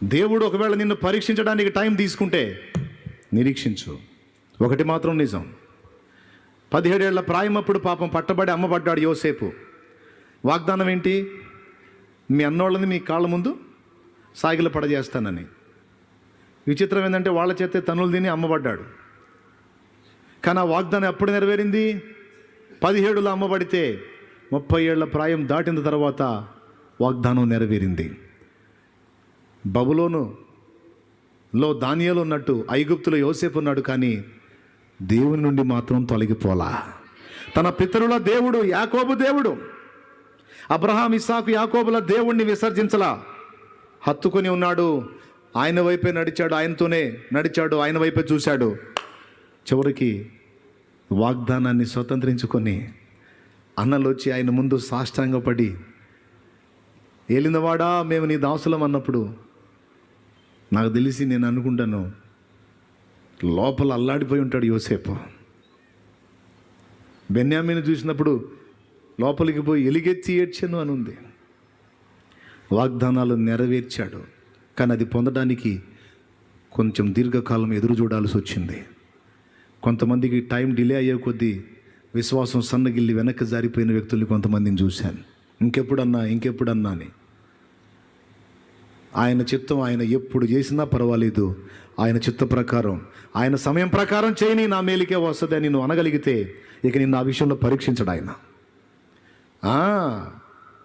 దేవుడు ఒకవేళ నిన్ను పరీక్షించడానికి టైం తీసుకుంటే నిరీక్షించు. ఒకటి మాత్రం నిజం, 17 ఏళ్ల ప్రాయమప్పుడు పాపం పట్టబడి అమ్మబడ్డాడు యోసేపు. వాగ్దానం ఏంటి? మీ అన్నోళ్ళని మీ కాళ్ళ ముందు సాగిల పడజేస్తానని. విచిత్రం ఏంటంటే వాళ్ళ చేతే తనులు తిని అమ్మబడ్డాడు. కానీ ఆ వాగ్దానం ఎప్పుడు నెరవేరింది? 17లో అమ్మబడితే 30 ఏళ్ల ప్రాయం దాటిన తర్వాత వాగ్దానం నెరవేరింది. బబులోనులో దానియేలు ఉన్నట్టు ఐగుప్తులో యోసేపు ఉన్నాడు, కానీ దేవుని నుండి మాత్రం తొలగిపోలా. తన పితరుల దేవుడు యాకోబు దేవుడు, అబ్రహాం ఇస్సాకు యాకోబుల దేవుణ్ణి విసర్జించలా. హత్తుకొని ఉన్నాడు, ఆయన వైపే నడిచాడు, ఆయనతోనే నడిచాడు, ఆయన వైపే చూశాడు. చివరికి వాగ్దానాన్ని స్వతంత్రించుకొని అన్నలు వచ్చి ఆయన ముందు సాష్టాంగపడి, ఏలినవాడా మేము నీ దాసులం అన్నప్పుడు నాకు తెలిసి నేను అనుకుంటాను లోపల అల్లాడిపోయి ఉంటాడు యోసేపు. బెన్యామీని చూసినప్పుడు లోపలికి పోయి ఎలుగెత్తి ఏడ్చాను అని ఉంది. వాగ్దానాలు నెరవేర్చాడు, కానీ అది పొందడానికి కొంచెం దీర్ఘకాలం ఎదురు చూడాల్సి వచ్చింది. కొంతమందికి టైం డిలే అయ్యే కొద్దీ విశ్వాసం సన్నగిల్లి వెనక్కి జారిపోయిన వ్యక్తుల్ని కొంతమందిని చూశాను. ఇంకెప్పుడన్నా అని. ఆయన చిత్తం ఆయన ఎప్పుడు చేసినా పర్వాలేదు, ఆయన చిత్త ప్రకారం ఆయన సమయం ప్రకారం చేయని నా మేలుకే వస్తుంది అని నువ్వు అనగలిగితే ఇక నిన్ను ఆ విషయంలో పరీక్షించడు ఆయన.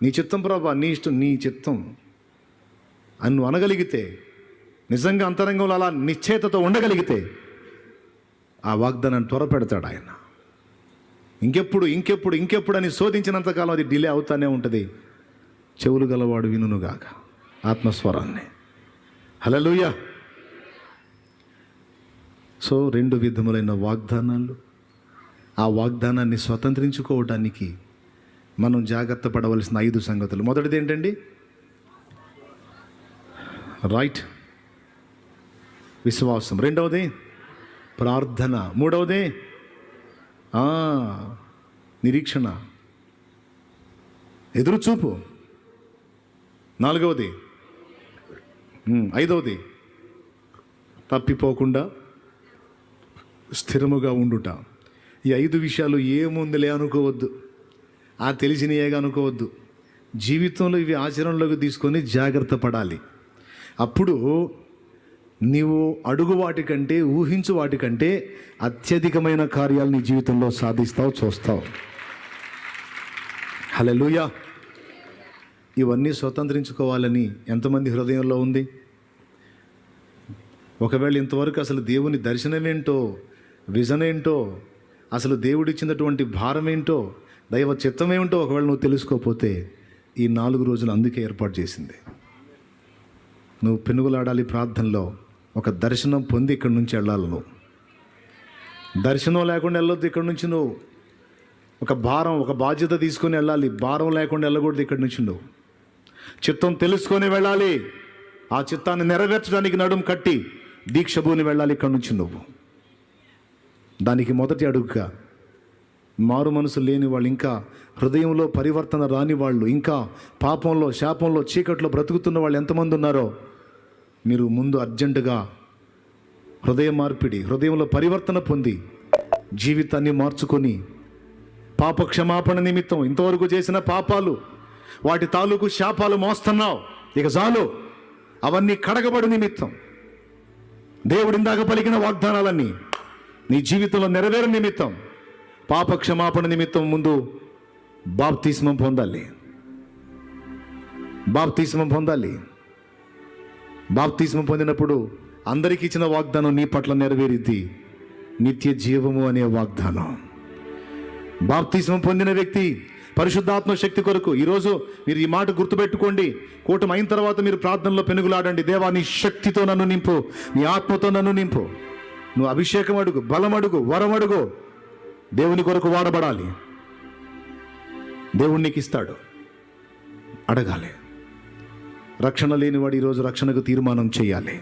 నీ చిత్తం ప్రభా, నీ ఇష్టం, నీ చిత్తం అని నువ్వు అనగలిగితే, నిజంగా అంతరంగంలో అలా నిశ్చయతతో ఉండగలిగితే ఆ వాగ్దానాన్ని త్వరపెడతాడు ఆయన. ఇంకెప్పుడు అని శోధించినంతకాలం అది డిలే అవుతానే ఉంటుంది. చెవులు గలవాడు వినుగాక ఆత్మస్వరాన్ని. హల్లెలూయా. సో 2 విధములైన వాగ్దానాలు. ఆ వాగ్దానాన్ని స్వతంత్రించుకోవడానికి మనం జాగ్రత్త పడవలసిన 5 సంగతులు. మొదటిది ఏంటండి? రైట్, విశ్వాసం. రెండవది ప్రార్థన. మూడవది నిరీక్షణ, ఎదురుచూపు. నాలుగవది, ఐదవది తప్పిపోకుండా స్థిరముగా ఉండుట. ఈ 5 విషయాలు ఏముందిలే అనుకోవద్దు, తెలిసినయేగా అనుకోవద్దు. జీవితంలో ఇవి ఆచరణలోకి తీసుకొని జాగ్రత్త పడాలి. అప్పుడు నీవు అడుగు వాటికంటే, ఊహించు వాటికంటే అత్యధికమైన కార్యాలు నీ జీవితంలో సాధిస్తావు, చూస్తావు. హల్లెలూయా. ఇవన్నీ స్వతంత్రించుకోవాలని ఎంతమంది హృదయంలో ఉంది? ఒకవేళ ఇంతవరకు అసలు దేవుని దర్శనమేంటో, విజన్ ఏంటో, అసలు దేవుడిచ్చినటువంటి భారం ఏంటో, దైవ చిత్తమేంటో ఒకవేళ నువ్వు తెలుసుకోకపోతే ఈ 4 రోజులు అందుకే ఏర్పాటు చేసింది. నువ్వు పెనుగులాడాలి ప్రార్థనలో. ఒక దర్శనం పొంది ఇక్కడి నుంచి వెళ్ళాలి. నువ్వు దర్శనం లేకుండా వెళ్ళొద్దు ఇక్కడి నుంచి. నువ్వు ఒక భారం, ఒక బాధ్యత తీసుకొని వెళ్ళాలి. భారం లేకుండా వెళ్ళకూడదు ఇక్కడి నుంచి. నువ్వు చిత్తం తెలుసుకొని వెళ్ళాలి. ఆ చిత్తాన్ని నెరవేర్చడానికి నడుం కట్టి దీక్షభూని వెళ్ళాలి ఇక్కడి నుంచి నువ్వు. దానికి మొదటి అడుగుగా మారు మనసు లేని వాళ్ళు, ఇంకా హృదయంలో పరివర్తన రాని వాళ్ళు, ఇంకా పాపంలో, శాపంలో, చీకట్లో బ్రతుకుతున్న వాళ్ళు ఎంతమంది ఉన్నారో మీరు ముందు అర్జెంటుగా హృదయ మార్పిడి, హృదయంలో పరివర్తన పొంది జీవితాన్ని మార్చుకొని పాప క్షమాపణ నిమిత్తం ఇంతవరకు చేసిన పాపాలు, వాటి తాలూకు శాపాలు మోస్తున్నావు, ఇక చాలు. అవన్నీ కడగబడి నిమిత్తం, దేవుడు ఇందాక పలికిన వాగ్దానాలన్నీ నీ జీవితంలో నెరవేరు నిమిత్తం, పాప క్షమాపణ నిమిత్తం ముందు బాప్తిస్మం పొందాలి. బాప్తిస్మం పొందినప్పుడు అందరికీ ఇచ్చిన వాగ్దానం నీ పట్ల నెరవేరిద్ది, నిత్య జీవము అనే వాగ్దానం. బాప్తిస్మం పొందిన వ్యక్తి పరిశుద్ధాత్మ శక్తి కొరకు, ఈరోజు మీరు ఈ మాట గుర్తుపెట్టుకోండి. కూటమి అయిన తర్వాత మీరు ప్రార్థనలో పెనుగులాడండి. దేవా, నీ శక్తితో నన్ను నింపు, నీ ఆత్మతో నన్ను నింపు. నువ్వు అభిషేకం అడుగు, బలం అడుగు, వరం అడుగు. దేవుని కొరకు వాడబడాలి. దేవుడు నీకు ఇస్తాడు. అడగాలి. రక్షణ లేనివాడు ఈరోజు రక్షణకు తీర్మానం చేయాలి.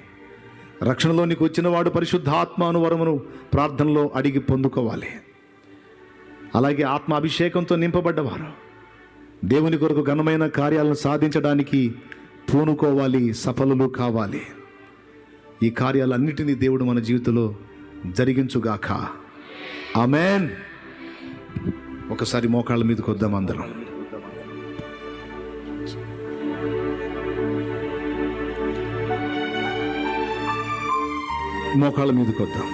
రక్షణలో నీకు వచ్చిన వాడు పరిశుద్ధ ఆత్మ వరమును ప్రార్థనలో అడిగి పొందుకోవాలి. అలాగే ఆత్మ అభిషేకంతో నింపబడ్డవారు దేవుని కొరకు ఘనమైన కార్యాలను సాధించడానికి పూనుకోవాలి, సఫలులు కావాలి. ఈ కార్యాలన్నిటినీ దేవుడు మన జీవితంలో జరిగించుగాక. ఆమేన్. ఒకసారి మోకాళ్ళ మీదకి వద్దాం అందరం. మోకాళ్ళ మీదకి వద్దాం.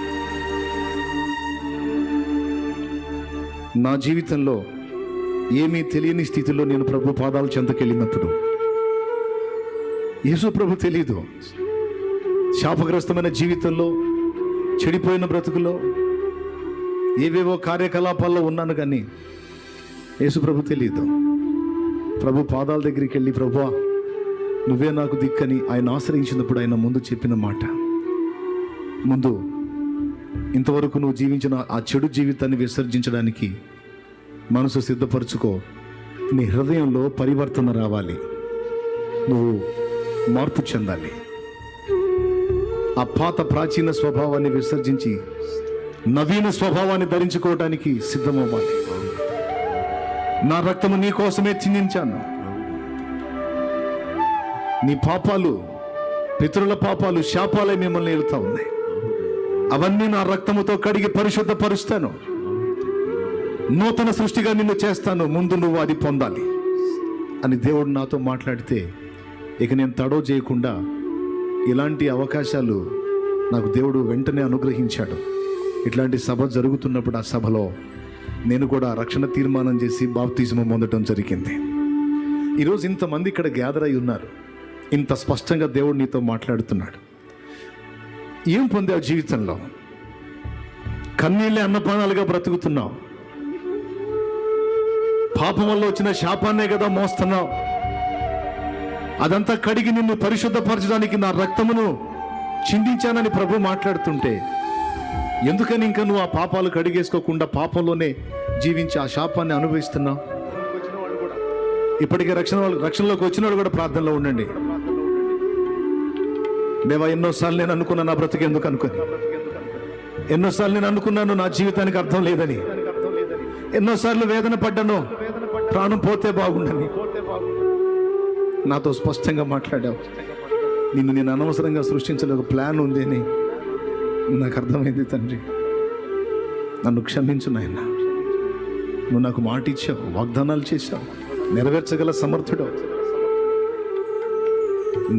నా జీవితంలో ఏమీ తెలియని స్థితిలో నేను ప్రభు పాదాల చెంతకెళ్ళినప్పుడు, యేసు ప్రభు తెలీదు, శాపగ్రస్తమైన జీవితంలో, చెడిపోయిన బ్రతుకులో, ఏవేవో కార్యకలాపాల్లో ఉన్నాను, కానీ యేసు ప్రభు తెలీదు. ప్రభు పాదాల దగ్గరికి వెళ్ళి, ప్రభువా నువ్వే నాకు దిక్కని ఆయన ఆశ్రయించినప్పుడు ఆయన ముందు చెప్పిన మాట, ముందు ఇంతవరకు నువ్వు జీవించిన ఆ చెడు జీవితాన్ని విసర్జించడానికి మనసు సిద్ధపరచుకో. నీ హృదయంలో పరివర్తన రావాలి, నువ్వు మార్పు చెందాలి. ఆ పాత ప్రాచీన స్వభావాన్ని విసర్జించి నవీన స్వభావాన్ని ధరించుకోవడానికి సిద్ధమవ్వాలి. నా రక్తము నీ కోసమే చిందించాను. నీ పాపాలు, పితరుల పాపాలు, శాపాలే మిమ్మల్ని ఏలుతా ఉన్నాయి. అవన్నీ నా రక్తముతో కడిగి పరిశుద్ధపరుస్తాను. నూతన సృష్టిగా నిన్ను చేస్తాను. ముందు నువ్వు అది పొందాలి అని దేవుడు నాతో మాట్లాడితే, ఇక నేను తడవ చేయకుండా ఇలాంటి అవకాశాలు నాకు దేవుడు వెంటనే అనుగ్రహించాడు. ఇట్లాంటి సభ జరుగుతున్నప్పుడు ఆ సభలో నేను కూడా రక్షణ తీర్మానం చేసి బాప్తిజం పొందడం జరిగింది. ఈరోజు ఇంతమంది ఇక్కడ గ్యాదర్ అయి ఉన్నారు. ఇంత స్పష్టంగా దేవుడు నీతో మాట్లాడుతున్నాడు. ఏం పొందావు జీవితంలో? కన్నీళ్ళే అన్నపానాలుగా బ్రతుకుతున్నావు. పాపం వల్ల వచ్చిన శాపాన్నే కదా మోస్తున్నావు. అదంతా కడిగి నిన్ను పరిశుద్ధపరచడానికి నా రక్తమును చిందించానని ప్రభు మాట్లాడుతుంటే, ఎందుకని ఇంకా నువ్వు ఆ పాపాలు కడిగేసుకోకుండా పాపంలోనే జీవించి ఆ శాపాన్ని అనుభవిస్తున్నావు? ఇప్పటికే రక్షణలోకి వచ్చిన వాళ్ళు కూడా ప్రార్థనలో ఉండండి. దేవా, ఎన్నోసార్లు నేను అనుకున్నా నా బ్రతుకు ఎందుకు అనుకుని, ఎన్నోసార్లు నేను అనుకున్నాను నా జీవితానికి అర్థం లేదని, ఎన్నోసార్లు వేదన పడ్డాను ప్రాణం పోతే బాగుండని. నాతో స్పష్టంగా మాట్లాడావు. నిన్ను నేను అనవసరంగా సృష్టించలే, ఒక ప్లాన్ ఉంది అని నాకు అర్థమైంది. తండ్రి, నన్ను క్షమించు నాయన. నువ్వు నాకు మాట ఇచ్చావు, వాగ్దానాలు చేశావు, నెరవేర్చగల సమర్థుడు.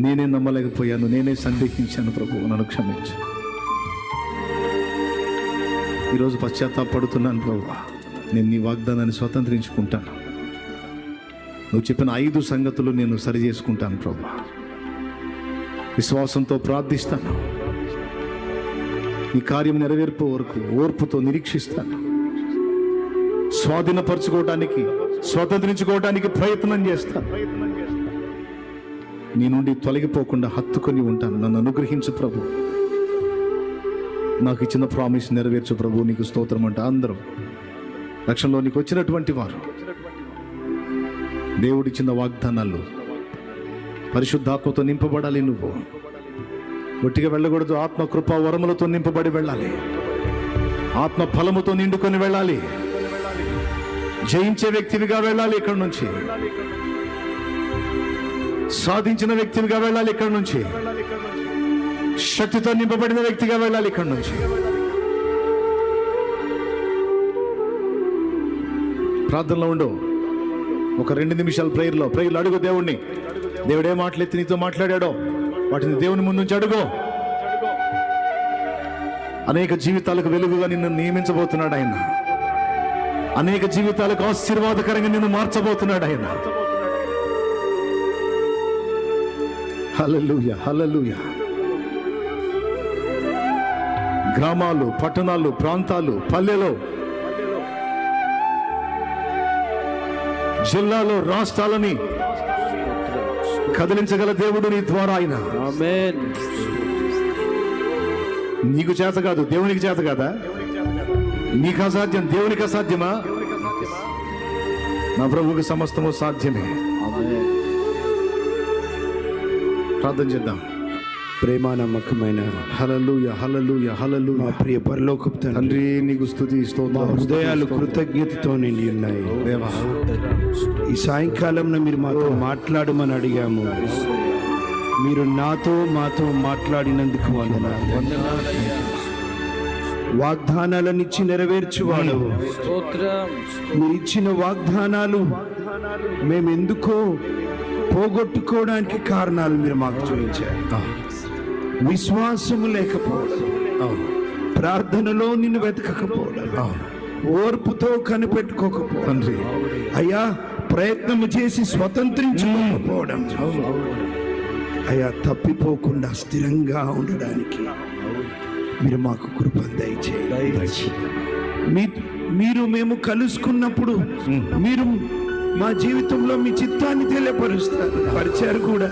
నేనే నమ్మలేకపోయాను, నేనే సందేహించాను. ప్రభు నన్ను క్షమించు. ఈరోజు పశ్చాత్తాపడుతున్నాను ప్రభు. నేను నీ వాగ్దానాన్ని స్వతంత్రించుకుంటాను. నువ్వు చెప్పిన 5 సంగతులు నేను సరి చేసుకుంటాను ప్రభు. విశ్వాసంతో ప్రార్థిస్తాను. నీ కార్యం నెరవేర్పు వరకు ఓర్పుతో నిరీక్షిస్తాను. స్వాధీనపరచుకోవడానికి, స్వతంత్రించుకోవడానికి ప్రయత్నం చేస్తాను. నీ నుండి తొలగిపోకుండా హత్తుకొని ఉంటాను. నన్ను అనుగ్రహించు ప్రభు. నాకు ఇచ్చిన ప్రామిస్ నెరవేర్చు ప్రభు. నీకు స్తోత్రం అంట. అందరూ రక్షణలోనికి వచ్చినటువంటి వారు దేవుడిచ్చిన వాగ్దానాలు పరిశుద్ధాత్మతో నింపబడాలి. నువ్వు ఒట్టిగా వెళ్ళకూడదు. ఆత్మ కృపా వరములతో నింపబడి వెళ్ళాలి. ఆత్మ ఫలముతో నిండుకొని వెళ్ళాలి. జయించే వ్యక్తివిగా వెళ్ళాలి. ఇక్కడి నుంచి సాధించిన వ్యక్తివిగా వెళ్ళాలి. ఇక్కడి నుంచి శక్తితో నింపబడిన వ్యక్తిగా వెళ్ళాలి. ఇక్కడి నుంచి ప్రార్థనలో ఉండు. ఒక 2 నిమిషాలు ప్రేయర్లో అడుగు దేవుణ్ణి. దేవుడే మాటలెత్తి నీతో మాట్లాడాడో వాటిని దేవుని ముందుంచి అడుగు. అనేక జీవితాలకు వెలుగుగా నిన్ను నియమించబోతున్నాడు ఆయన. అనేక జీవితాలకు ఆశీర్వాదకరంగా నిన్ను మార్చబోతున్నాడు ఆయన. హల్లెలూయా, హల్లెలూయా. గ్రామాలు, పట్టణాలు, ప్రాంతాలు, పల్లెలో, జిల్లాలో, రాష్ట్రాలని కదిలించగల దేవుడు నీ ద్వారా ఆయన. ఆమేన్. నీకు చేత కాదు, దేవునికి చేత కాదా? నీకు అసాధ్యం, దేవునికి అసాధ్యమా? నా ప్రభువుకి సమస్తము సాధ్యమే. ఆమేన్. ప్రార్థన చేద్దాం. ప్రేమ నమ్మకమైన హల్లెలూయా, హల్లెలూయా, హల్లెలూయా. మా ప్రియ పరలోకపు తండ్రి, నీకు స్తుతి మా స్తోత్రం. హృదయాలు కృతజ్ఞతతో నిండి ఉన్నాయి. దేవా, ఈ సాయంకాలం మీరు మాతో మాట్లాడమని అడిగాము. మీరు నాతో మాతో మాట్లాడినందుకు వందనాలు. వాగ్దానాలను ఇచ్చి నెరవేర్చువాడు. మీరు ఇచ్చిన వాగ్దానాలు మేము ఎందుకో పోగొట్టుకోవడానికి కారణాలు మీరు మాకు చూపించారు. విశ్వాసము లేకపోవడం, ప్రార్థనలో నిన్ను వెతకకపోవడం, ఓర్పుతో కనిపెట్టుకోకపోవడం, అయ్యా ప్రయత్నం చేసి స్వతంత్రించుకోకపోవడం, అయ్యా తప్పిపోకుండా స్థిరంగా ఉండడానికి మీరు మాకు కృప దయచేయండి. మీరు మేము కలుసుకున్నప్పుడు మీరు మా జీవితంలో మీ చిత్తాన్ని తెలియపరుస్తారు. పరిచారు కూడా,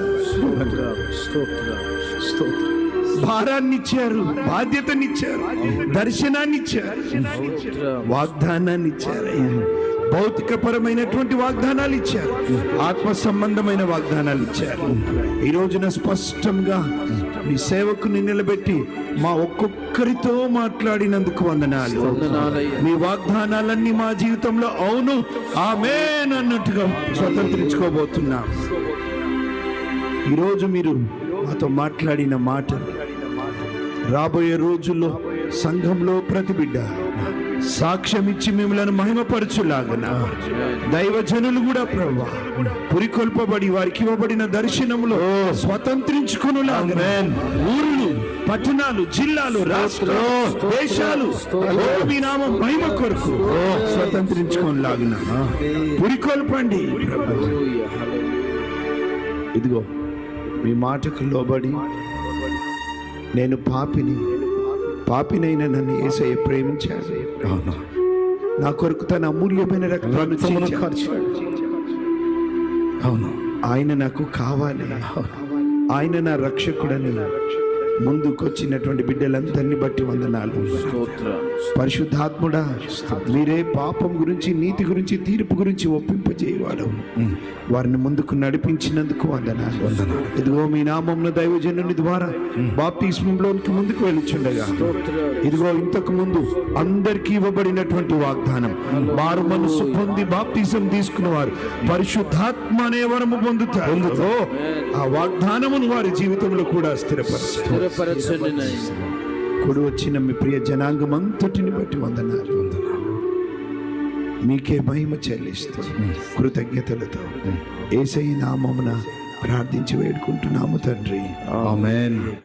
భారాన్ని ఇచ్చారు, బాధ్యతనిచ్చారు, దర్శనాన్ని ఇచ్చారు, వాగ్దానాన్ని ఇచ్చారు. భౌతికపరమైనటువంటి వాగ్దానాలు ఇచ్చారు, ఆత్మ సంబంధమైన వాగ్దానాలు ఇచ్చారు. ఈ రోజున స్పష్టంగా మీ సేవకుని నిలబెట్టి మా ఒక్కొక్కరితో మాట్లాడినందుకు వందనాలు. మీ వాగ్దానాలన్నీ మా జీవితంలో అవును ఆమేన్ అన్నట్టుగా స్వతంత్రించుకోబోతున్నాం. ఈరోజు మీరు మాతో మాట్లాడిన మాటలు రాబోయే రోజుల్లో సంఘంలో ప్రతి బిడ్డ సాక్ష్యం ఇచ్చి మిమ్మల్ని మహిమపరచులాగన దైవజనులు కూడా ప్రభువా పురికొల్పబడి వారికి ఇవ్వబడిన దర్శనంలో స్వతంత్రించుకునేలాగన ఊరులు, పట్టణాలు, జిల్లాలు, రాష్ట్రాలు, దేశాలు మీ నామం మహిమ కొరకు స్వతంత్రించుకునేలాగన పురికొల్పండి. ఇదిగో మీ మాటకు లోబడి నేను పాపినైనా నన్ను యేసయ్య ప్రేమించాడు. నా కొరకు తన అమూల్యమైన రక్తాన్ని ఖర్చాడు. అవును, ఆయన నాకు కావాలి, ఆయన నా రక్షకుడని ముందుకొచ్చినటువంటి బిడ్డలందరినీ బట్టి వందనాలు. పరిశుద్ధాత్ముడా, మీరే పాపం గురించి, నీతి గురించి, తీర్పు గురించి ఒప్పింపజేయవాడు. వారిని ముందుకు నడిపించినందుకు వందనాలు. ఇదిగో మీ నామమున దైవజనుని ద్వారా బాప్తిస్మంలోనికి ముందుకు వెళ్ళుచుండగా ఇదిగో ఇంతకు ముందు అందరికీ ఇవ్వబడినటువంటి వాగ్దానం, మారు మనసు పొంది బాప్తిజం తీసుకున్న వారు పరిశుద్ధాత్మ అనే వరము పొందుతారు. ఆ వాగ్దానమును వారి జీవితంలో కూడా స్థిరపరచండి. కూడి వచ్చిన మీ ప్రియ జనాంగం అంతటిని బట్టి వందనాలు. మీకే మహిమ చెల్లిస్తూ కృతజ్ఞతలతో యేసయ్య నామమున ప్రార్థించి వేడుకుంటున్నాము తండ్రి. ఆమేన్.